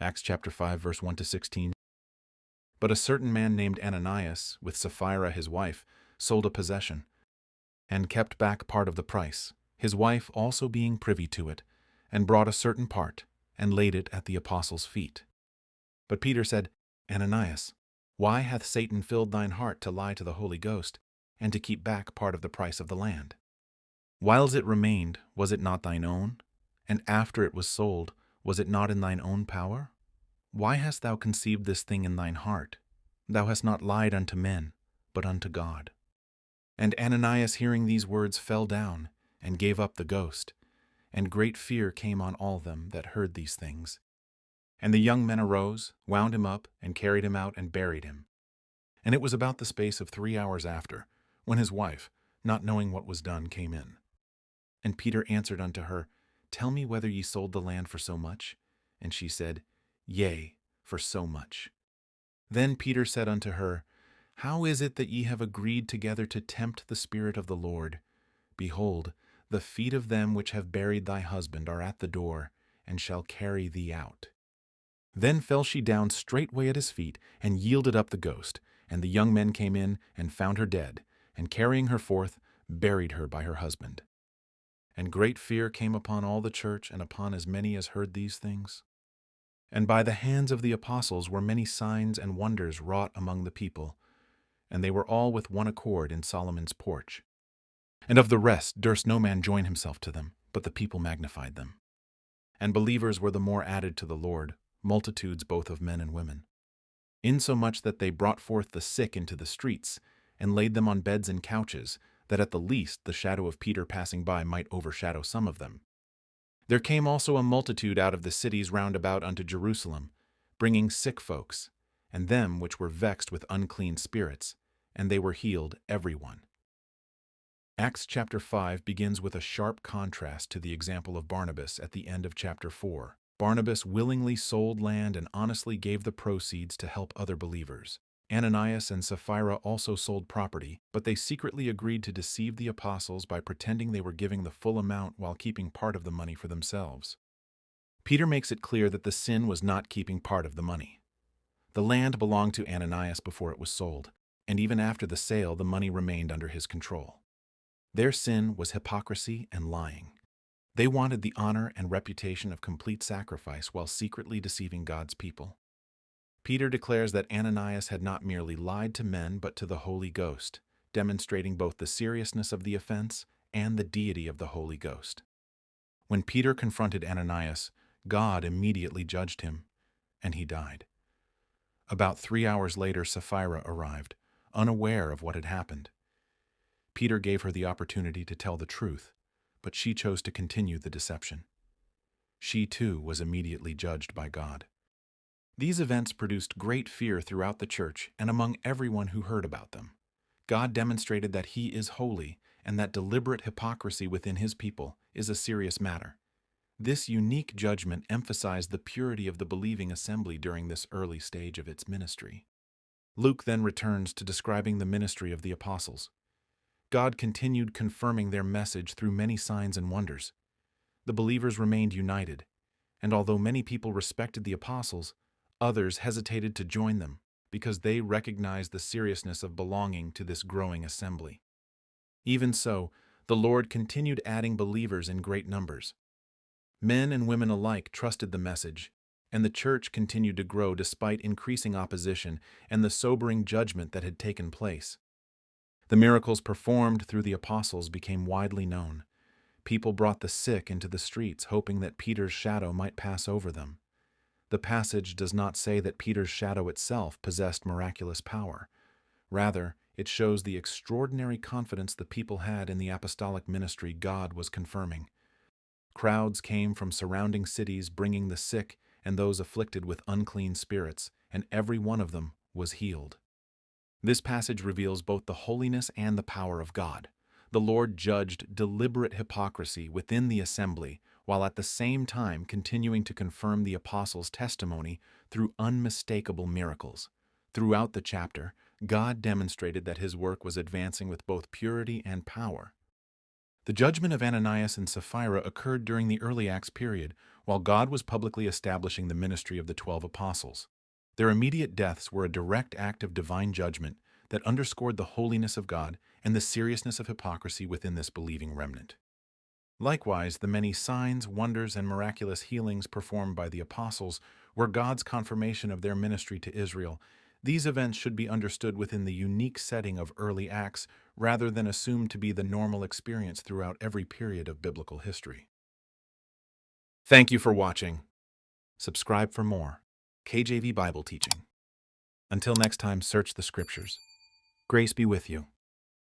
Acts chapter 5, verse 1 to 16. But a certain man named Ananias, with Sapphira his wife, sold a possession, and kept back part of the price, his wife also being privy to it, and brought a certain part, and laid it at the apostles' feet. But Peter said, Ananias, why hath Satan filled thine heart to lie to the Holy Ghost, and to keep back part of the price of the land? Whiles it remained, was it not thine own? And after it was sold, was it not in thine own power? Why hast thou conceived this thing in thine heart? Thou hast not lied unto men, but unto God. And Ananias, hearing these words, fell down, and gave up the ghost. And great fear came on all them that heard these things. And the young men arose, wound him up, and carried him out, and buried him. And it was about the space of 3 hours after, when his wife, not knowing what was done, came in. And Peter answered unto her, Tell me whether ye sold the land for so much? And she said, Yea, for so much. Then Peter said unto her, How is it that ye have agreed together to tempt the Spirit of the Lord? Behold, the feet of them which have buried thy husband are at the door, and shall carry thee out. Then fell she down straightway at his feet, and yielded up the ghost. And the young men came in, and found her dead, and carrying her forth, buried her by her husband. And great fear came upon all the church, and upon as many as heard these things. And by the hands of the apostles were many signs and wonders wrought among the people, and they were all with one accord in Solomon's porch. And of the rest durst no man join himself to them, but the people magnified them. And believers were the more added to the Lord, multitudes both of men and women, insomuch that they brought forth the sick into the streets, and laid them on beds and couches, that at the least the shadow of Peter passing by might overshadow some of them. There came also a multitude out of the cities round about unto Jerusalem, bringing sick folks, and them which were vexed with unclean spirits, and they were healed every one. Acts chapter 5 begins with a sharp contrast to the example of Barnabas at the end of chapter 4. Barnabas willingly sold land and honestly gave the proceeds to help other believers. Ananias and Sapphira also sold property, but they secretly agreed to deceive the apostles by pretending they were giving the full amount while keeping part of the money for themselves. Peter makes it clear that the sin was not keeping part of the money. The land belonged to Ananias before it was sold, and even after the sale, the money remained under his control. Their sin was hypocrisy and lying. They wanted the honor and reputation of complete sacrifice while secretly deceiving God's people. Peter declares that Ananias had not merely lied to men but to the Holy Ghost, demonstrating both the seriousness of the offense and the deity of the Holy Ghost. When Peter confronted Ananias, God immediately judged him, and he died. About 3 hours later, Sapphira arrived, unaware of what had happened. Peter gave her the opportunity to tell the truth, but she chose to continue the deception. She too was immediately judged by God. These events produced great fear throughout the church and among everyone who heard about them. God demonstrated that He is holy and that deliberate hypocrisy within His people is a serious matter. This unique judgment emphasized the purity of the believing assembly during this early stage of its ministry. Luke then returns to describing the ministry of the apostles. God continued confirming their message through many signs and wonders. The believers remained united, and although many people respected the apostles, others hesitated to join them because they recognized the seriousness of belonging to this growing assembly. Even so, the Lord continued adding believers in great numbers. Men and women alike trusted the message, and the church continued to grow despite increasing opposition and the sobering judgment that had taken place. The miracles performed through the apostles became widely known. People brought the sick into the streets, hoping that Peter's shadow might pass over them. The passage does not say that Peter's shadow itself possessed miraculous power. Rather, it shows the extraordinary confidence the people had in the apostolic ministry God was confirming. Crowds came from surrounding cities bringing the sick and those afflicted with unclean spirits, and every one of them was healed. This passage reveals both the holiness and the power of God. The Lord judged deliberate hypocrisy within the assembly, while at the same time continuing to confirm the apostles' testimony through unmistakable miracles. Throughout the chapter, God demonstrated that His work was advancing with both purity and power. The judgment of Ananias and Sapphira occurred during the early Acts period, while God was publicly establishing the ministry of the 12 apostles. Their immediate deaths were a direct act of divine judgment that underscored the holiness of God and the seriousness of hypocrisy within this believing remnant. Likewise, the many signs, wonders, and miraculous healings performed by the apostles were God's confirmation of their ministry to Israel. These events should be understood within the unique setting of early Acts rather than assumed to be the normal experience throughout every period of biblical history. Thank you for watching. Subscribe for more KJV Bible teaching. Until next time, search the Scriptures. Grace be with you.